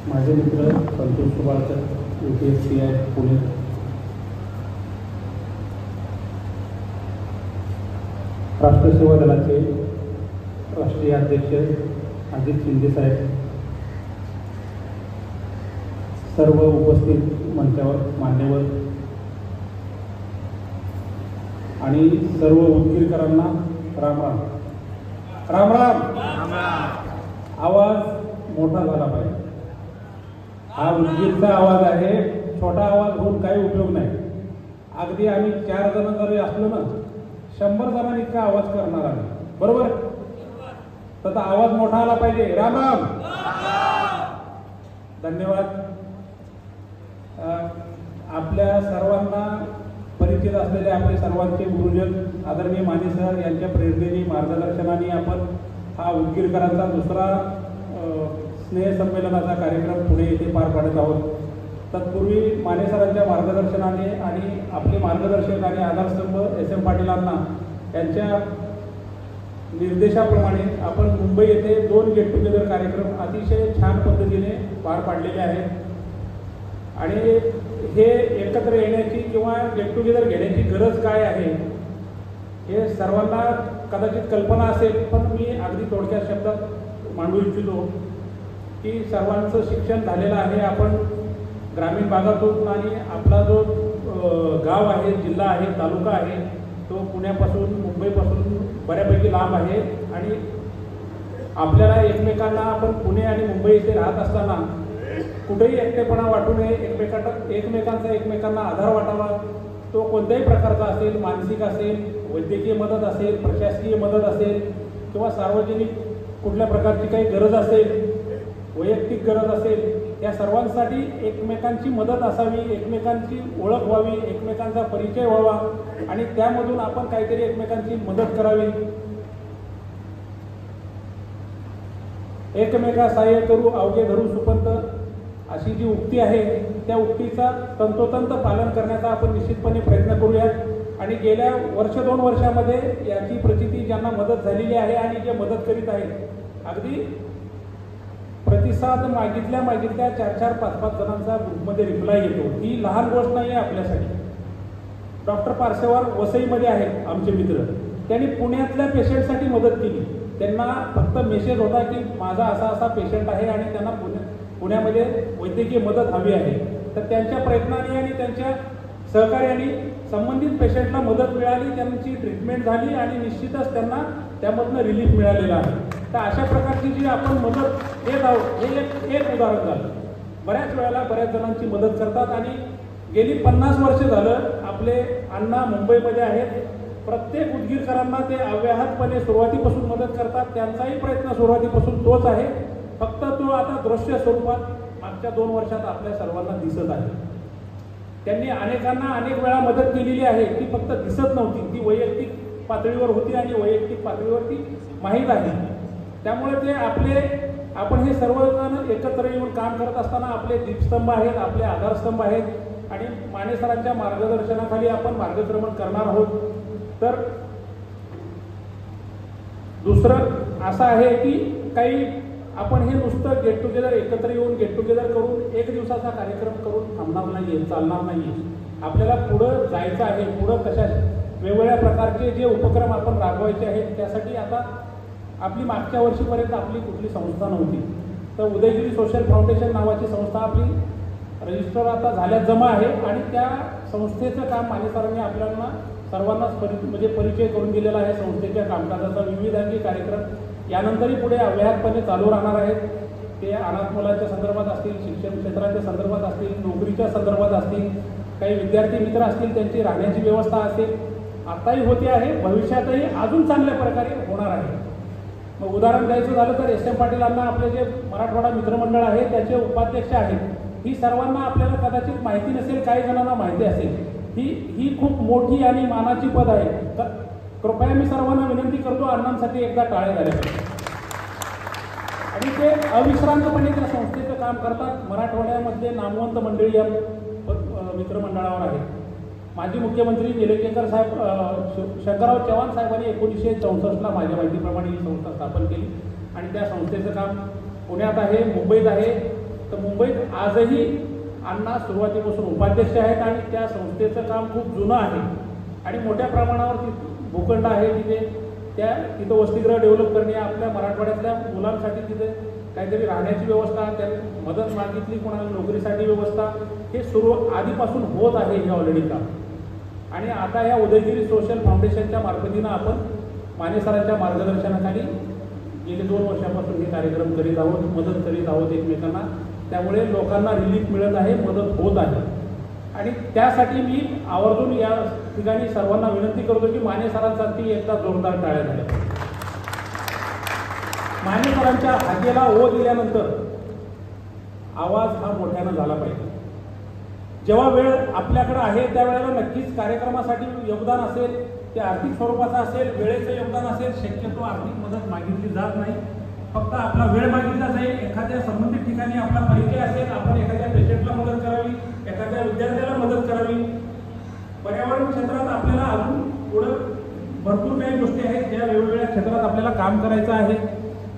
माझे मित्र संतोष सुभाळकर UPSC पुणे, राष्ट्र सेवा दलाचे राष्ट्रीय अध्यक्ष अजित शिंदे साहेब, सर्व उपस्थित मंचावर मान्यवर आणि सर्व उदगीरकरांना राम राम. राम राम. आवाज मोठा झाला पाहिजे. हा उदगीरचा आवाज आहे. छोटा आवाज होऊन काही उपयोग नाही. अगदी आम्ही 4 जण जरी असलो ना, 100 जणांनी इतका आवाज करणार आहे, बरोबर? तर आवाज मोठा आला पाहिजे. राम राम. धन्यवाद. आपल्या सर्वांना परिचित असलेले आपले सर्वांचे गुरुजन आदरणीय माने सर यांच्या प्रेरणेने मार्गदर्शनाने आपण हा उदगीरकरांचा दुसरा स्नेहसंमेलनाचा कार्यक्रम पुणे येथे पार पाडत आहोत. तत्पूर्वी माने सरांच्या मार्गदर्शनाने आणि आपले मार्गदर्शक आणि आधारस्तंभ SM पाटीलांना यांच्या निर्देशाप्रमाणे आपण मुंबई येथे 2 गेट टुगेदर कार्यक्रम अतिशय छान पद्धतीने पार पाडलेले आहेत. आणि हे एकत्र येण्याची किंवा गेट टुगेदर घेण्याची गरज काय आहे हे सर्वांना कदाचित कल्पना असेल, पण मी अगदी थोडक्यात शब्दात मांडू इच्छितो की सर्वांचं शिक्षण झालेलं आहे. आपण ग्रामीण भागातून आणि आपला जो गाव आहे, जिल्हा आहे, तालुका आहे, तो पुण्यापासून मुंबईपासून बऱ्यापैकी लांब आहे. आणि आपल्याला एकमेकांना आपण पुणे आणि मुंबई येथे राहत असताना कुठेही एकटेपणा वाटू नये. एकमेकांना आधार वाटावा. तो कोणत्याही प्रकारचा असेल, मानसिक असेल, वैद्यकीय मदत असेल, प्रशासकीय मदत असेल किंवा सार्वजनिक कुठल्या प्रकारची काही गरज असेल, वैयक्तिक गरज असेल, या सर्वांसाठी एकमेकांची मदत असावी, एकमेकांची ओळख व्हावी, एकमेकांचा परिचय व्हावा आणि त्यामधून आपण काहीतरी एकमेकांची मदत करावी. एकमेका सहाय्य करू अवघे धरू सुपंत अशी जी उक्ती आहे, त्या उक्तीचा तंतोतंत पालन करण्याचा आपण निश्चितपणे प्रयत्न करूयात. आणि गेल्या 1-2 वर्षामध्ये याची प्रचिती ज्यांना मदत झालेली आहे आणि जे मदत करीत आहेत, अगदी प्रतिसाद मागितल्या 4-4, 5-5 जणांचा ग्रुपमध्ये रिप्लाय येतो. ही लहान गोष्ट नाही आहे आपल्यासाठी. डॉक्टर पार्सेवार वसईमध्ये आहेत आमचे मित्र, त्यांनी पुण्यातल्या पेशंटसाठी मदत केली. त्यांना फक्त मेसेज होता की माझा असा पेशंट आहे आणि त्यांना पुण्यामध्ये वैद्यकीय मदत हवी आहे. तर त्यांच्या प्रयत्नाने आणि त्यांच्या सहकार्याने संबंधित पेशंटला मदत मिळाली, त्यांची ट्रीटमेंट झाली आणि निश्चितच त्यांना त्यामधनं रिलीफ मिळालेला आहे. तर अशा प्रकारची जी आपण मदत देत आहोत हे एक उदाहरण झालं. बऱ्याच वेळेला बऱ्याच जणांची मदत करतात आणि गेली 50 वर्ष झालं आपले अण्णा मुंबईमध्ये आहेत. प्रत्येक उदगीरकरांना ते अव्याहतपणे सुरुवातीपासून मदत करतात. त्यांचाही प्रयत्न सुरुवातीपासून तोच आहे, फक्त तो आता दृश्य स्वरूपात मागच्या 2 वर्षात आपल्या सर्वांना दिसत आहे. त्यांनी अनेकांना अनेक वेळा मदत केलेली आहे, ती फक्त दिसत नव्हती, ती वैयक्तिक पातळीवर होती आणि वैयक्तिक पातळीवरती माहीत आहे. त्यामुळे ते आपण हे सर्वजण एकत्र येऊन काम करत असताना आपले दीपस्तंभ आहेत, आपले आधारस्तंभ आहेत आणि माने सरांच्या मार्गदर्शनाखाली आपण मार्गक्रमण करणार आहोत. तर दुसरं असं आहे की काही आपण हे नुसतं गेट टुगेदर एकत्र येऊन गेट टुगेदर करून 1 दिवसाचा कार्यक्रम करून थांबणार नाही, चालणार नाही. आपल्याला पुढं जायचं आहे. पुढं कशा वेगवेगळ्या प्रकारचे जे उपक्रम आपण राबवायचे आहेत, त्यासाठी आता आपली मागच्या वर्षीपर्यंत आपली कुठली संस्था नव्हती. तर उदयगिरी सोशल फाउंडेशन नावाची संस्था आपली रजिस्टर आता झाल्यात जमा आहे आणि त्या संस्थेचं काम माने सरांनी आपल्याला सर्वांनाच परिचय करून दिलेला आहे. संस्थेच्या कामकाजाचा विविधांगी कार्यक्रम यानंतरही पुढे अव्याहतपणे चालू राहणार आहेत. ते अनाथ मुलांच्या संदर्भात असतील, शिक्षण क्षेत्राच्या संदर्भात असतील, नोकरीच्या संदर्भात असतील, काही विद्यार्थी मित्र असतील, त्यांची राहण्याची व्यवस्था असेल, आताही होते आहे, भविष्यातही अजून चांगल्या प्रकारे होणार आहे. मग उदाहरण द्यायचं झालं तर SM पाटीलांना आपले जे मराठवाडा मित्रमंडळ आहे त्याचे उपाध्यक्ष आहेत. ही सर्वांना आपल्याला कदाचित माहिती नसेल, काही जणांना माहिती असेल. ही खूप मोठी आणि मानाची पद आहे. तर कृपया मी सर्वांना विनंती करतो, अण्णांसाठी एकदा टाळे झाले आणि ते अविश्रांतपणे त्या संस्थेचं काम करतात. मराठवाड्यामध्ये नामवंत मंडळी या मित्रमंडळावर आहेत. माजी मुख्यमंत्री निलंगेकर साहेब शंकरराव चव्हाण साहेबांनी 1964ला माझ्या माहितीप्रमाणे ही संस्था स्थापन केली आणि त्या संस्थेचं काम पुण्यात आहे, मुंबईत आहे, तर मुंबईत आजही अण्णा सुरुवातीपासून उपाध्यक्ष आहेत आणि त्या संस्थेचं काम खूप जुनं आहे आणि मोठ्या प्रमाणावर भूखंड आहे तिथं वसतिगृह डेव्हलप करणे, आपल्या मराठवाड्यातल्या मुलांसाठी तिथे काहीतरी राहण्याची व्यवस्था, त्या मदत मागितली कोणाला नोकरीसाठी व्यवस्था, हे सुरू आधीपासून होत आहे हे ऑलरेडी काम. आणि आता ह्या उदयगिरी सोशल फाउंडेशनच्या मार्फतीनं आपण माने सरांच्या मार्गदर्शनाखाली गेले 2 वर्षापासून हे कार्यक्रम करीत आहोत, मदत करीत आहोत एकमेकांना. त्यामुळे लोकांना रिलीफ मिळत आहे, मदत होत आहे. आणि त्यासाठी मी आवर्जून या ठिकाणी सर्वांना विनंती करतो की माने सरांसाठी एकदा जोरदार टाळ्या झाल्या. माने सरांच्या हाकेला ओ दिल्यानंतर आवाज हा मोठ्यानं झाला पाहिजे. जेव्हा वेळ आपल्याकडे आहे त्यावेळेला नक्कीच कार्यक्रमासाठी योगदान असेल, ते आर्थिक स्वरूपाचं असेल, वेळेचं योगदान असेल, शक्यतो आर्थिक मदत मागितली जात नाही. फक्त आपला वेळ मागितला जाईल. एखाद्या संबंधित ठिकाणी आपला परिचय असेल, आपण एखाद्या पेशंटला मदत करावी, एखाद्या विद्यार्थ्याला मदत करावी. पर्यावरण क्षेत्रात आपल्याला अजून पुढं भरपूर काही गोष्टी आहेत ज्या वेगवेगळ्या क्षेत्रात आपल्याला काम करायचं आहे.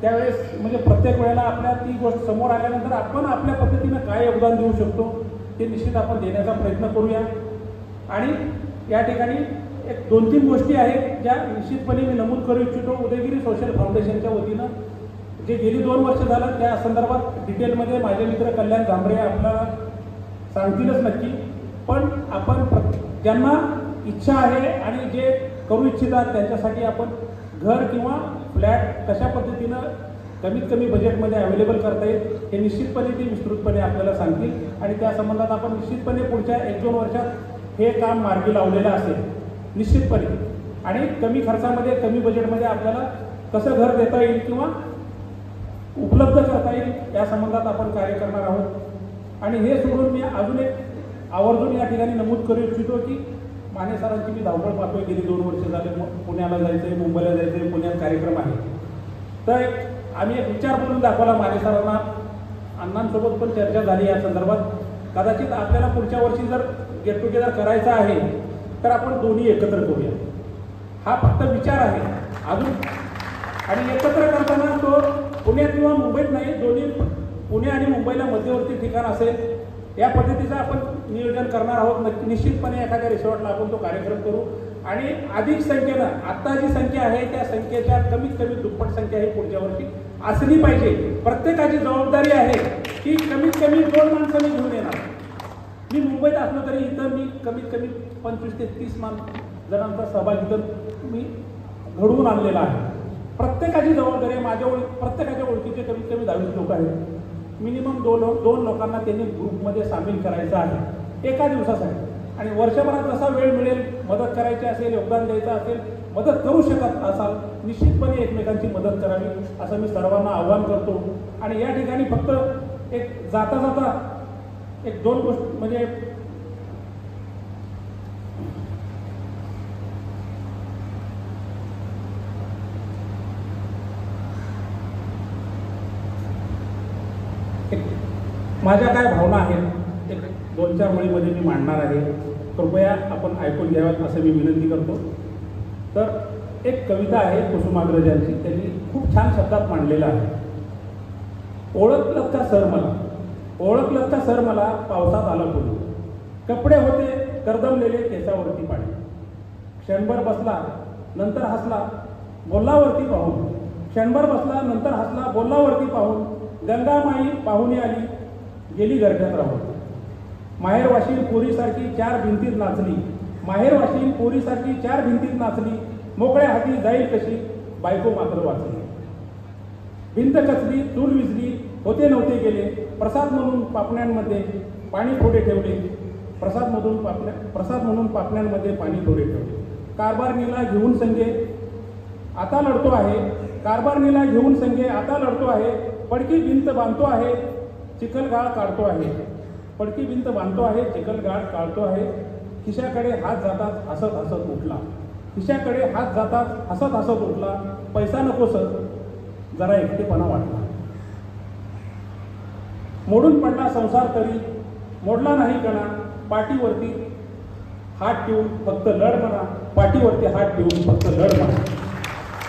त्यावेळेस म्हणजे प्रत्येक वेळेला आपल्या ती गोष्ट समोर आल्यानंतर आपण आपल्या पद्धतीनं काय योगदान देऊ शकतो ते निश्चित आपण देण्याचा प्रयत्न करूया. आणि या ठिकाणी एक 2-3 गोष्टी आहेत ज्या निश्चितपणे मी नमूद करू इच्छितो. उदयगिरी सोशल फाउंडेशनच्या वतीनं जे गेली 2 वर्ष झालं त्या संदर्भात डिटेलमध्ये माझे मित्र कल्याण झांबरे आपल्याला सांगतीलच नक्की. पण आपण ज्यांना इच्छा आहे आणि जे करू इच्छितात त्यांच्यासाठी आपण घर किंवा फ्लॅट कशा पद्धतीनं कमीत कमी बजेटमध्ये अवेलेबल करता येईल हे निश्चितपणे ते विस्तृतपणे आपल्याला सांगतील. आणि त्या संबंधात आपण निश्चितपणे पुढच्या 1-2 वर्षात हे काम मार्गी लावलेलं असेल निश्चितपणे. आणि कमी खर्चामध्ये कमी बजेटमध्ये आपल्याला कसं घर देता येईल किंवा उपलब्ध करता येईल या संबंधात आपण कार्य करणार आहोत. आणि हे सोडून मी अजून एक आवर्जून या ठिकाणी नमूद करू इच्छितो की माने सरांची मी धावपळ पाहतोय गेली 2 वर्ष झाले. पुण्याला जायचं आहे, मुंबईला जायचं आहे, पुण्यात कार्यक्रम आहे. तर आम्ही एक विचार करून दाखवला माने सरांना. अण्णांसोबत पण चर्चा झाली या संदर्भात. कदाचित आपल्याला पुढच्या वर्षी जर गेट टुगेदर करायचं आहे तर आपण दोन्ही एकत्र करूया. हा फक्त विचार आहे अजून. आणि एकत्र करताना तो पुण्यात किंवा मुंबईत नाही, दोन्ही पुणे आणि मुंबईला मध्यवर्ती ठिकाण असेल या पद्धतीचं आपण नियोजन करणार आहोत. निश्चितपणे एखाद्या रिसॉर्टला आपण तो कार्यक्रम करू. आणि अधिक संख्येनं आत्ता जी संख्या आहे त्या संख्येच्या कमीत कमी दुप्पट संख्या ही पुढच्या वर्षी असली पाहिजे. प्रत्येकाची जबाबदारी आहे की कमीत कमी 2 माणसं मी घेऊन येणार. मी मुंबईत असलो तरी इथं मी कमीत कमी 25 ते 30 जणांचा सहभाग इथं मी घडवून आणलेला आहे. प्रत्येकाची जबाबदारी आहे. माझ्या प्रत्येकाच्या ओळखीचे कमीत कमी 10 लोक आहेत. मिनिमम 2 लोकांना त्यांनी ग्रुपमध्ये सामील करायचं आहे एका दिवसासाठी. आणि वर्षभरात जसा वेळ मिळेल, मदत करायची असेल, योगदान द्यायचं असेल, मदत करू शकत असाल निश्चितपणे एकमेकांची मदत करावी असं मी सर्वांना आवाहन करतो. आणि या ठिकाणी फक्त एक जाता जाता 1-2 गोष्टी म्हणजे माझ्या काय भावना आहेत एक 2-4 ओळीमध्ये मी मांडणार आहे. कृपया आपण ऐकून घ्याव्यात असं मी विनंती करतो. तर एक कविता आहे कुसुमाग्रजांची, त्यांनी खूप छान शब्दात मांडलेलं आहे. ओळखलं का सर मला, ओळखलं का सर मला, पावसात आलं कोणी, कपडे होते करदमलेले केसावरती पाणी, क्षणभर बसला नंतर हसला बोल्लावरती पाहून, क्षणभर बसला नंतर हसला बोल्लावरती पाहून, गंगामाई पाहुणी आली गेली गर्भ्यात राहून, माहेरवाशीन पोरीसारखी 4 भिंतीत नाचली, माहेरवाशीन पोरीसारखी 4 भिंतीत नाचली, मोकळ्या हाती जाईल कशी बायको मात्र वाचली, भिंत कचली चूल विजली होते नव्हते गेले, प्रसाद म्हणून पापण्यांमध्ये पाणी थोडे ठेवले, प्रसाद म्हणून पापण्यांमध्ये पाणी थोडे ठेवले, कारभारणीला घेऊन संगे आता लढतो आहे, कारभारणीला घेऊन संगे आता लढतो आहे, पडकी भिंत बांधतो आहे चिखलगाळ काढतो आहे, पडकी भिंत बांधतो आहे चिखलगाळ काढतो आहे, खिशाकडे हात जातात हसत हसत उठला, खिशाकडे हात जातात हसत हसत उठला, पैसा नको सर जरा एकटेपणा वाटला, मोडून पडला संसार तरी मोडला नाही कणा, पाठीवरती हात ठेवून फक्त लढ म्हणा, पाठीवरती हात ठेवून फक्त लढ म्हणा.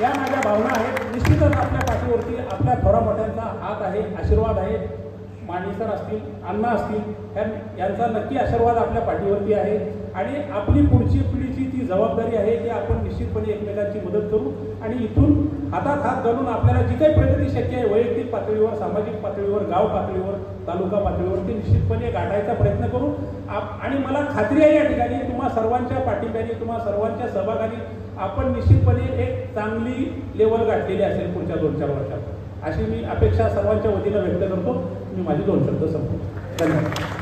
या माझ्या भावना आहेत. निश्चितच आपल्या पाठीवरती आपल्या थोरा मोठ्यांचा हात आहे, आशीर्वाद आहे. माने सर असतील, अण्णा असतील, यांचा नक्की आशीर्वाद आपल्या पाठीवरती आहे आणि आपली पुढची पिढीची ती जबाबदारी आहे की आपण निश्चितपणे एकमेकांची मदत करू आणि इथून हातात हात घालून आपल्याला जी काही प्रगती शक्य आहे वैयक्तिक पातळीवर, सामाजिक पातळीवर, गाव पातळीवर, तालुका पातळीवर ती निश्चितपणे गाठायचा प्रयत्न करू. आणि मला खात्री आहे या ठिकाणी तुम्हा सर्वांच्या पाठिंब्याने, तुम्हा सर्वांच्या सहभागाने आपण निश्चितपणे एक चांगली लेवल गाठलेली असेल पुढच्या 2-4 वर्षात, अशी मी अपेक्षा सर्वांच्या वतीनं व्यक्त करतो. मी माझे 2 शब्द संपवतो. धन्यवाद.